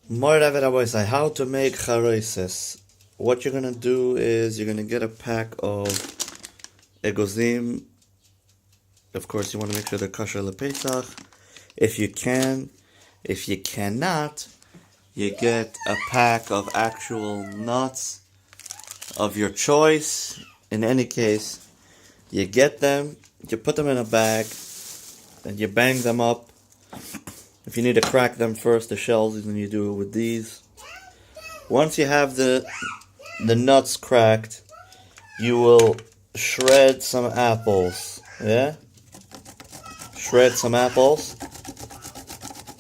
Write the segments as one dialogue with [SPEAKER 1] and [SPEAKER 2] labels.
[SPEAKER 1] How to make charoses. What you're gonna do is you're gonna get a pack of egozim. Of course, you want to make sure they're kosher lepesach. If you can, if you cannot, you get a pack of actual nuts of your choice. In any case, you get them, you put them in a bag, and you bang them up. If you need to crack them first, the shells, then you do it with these. Once you have the nuts cracked, you will shred some apples. Yeah? Shred some apples.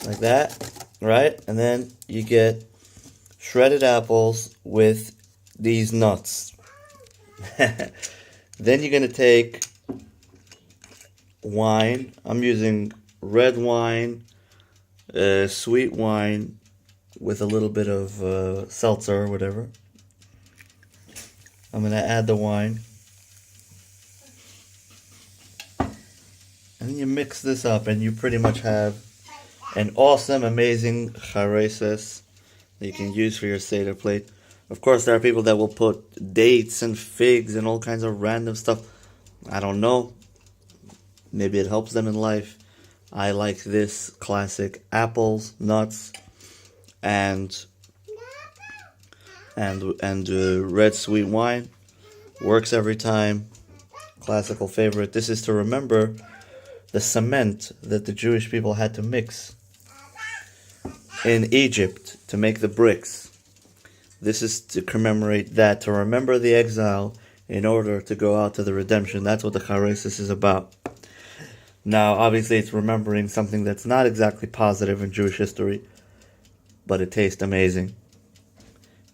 [SPEAKER 1] Like that. Right? And then you get shredded apples with these nuts. Then you're going to take wine. I'm using red wine, sweet wine with a little bit of seltzer or whatever. I'm going to add the wine. And then you mix this up and you pretty much have an awesome, amazing charoses that you can use for your Seder plate. Of course, there are people that will put dates and figs and all kinds of random stuff. I don't know. Maybe it helps them in life. I like this classic apples, nuts, and red sweet wine. Works every time. Classical favorite. This is to remember the cement that the Jewish people had to mix in Egypt to make the bricks. This is to commemorate that, to remember the exile in order to go out to the redemption. That's what the charoses is about. Now, obviously, it's remembering something that's not exactly positive in Jewish history, but it tastes amazing.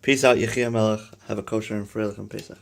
[SPEAKER 1] Peace out, Yechia Melech. Have a kosher and freilich and Pesach.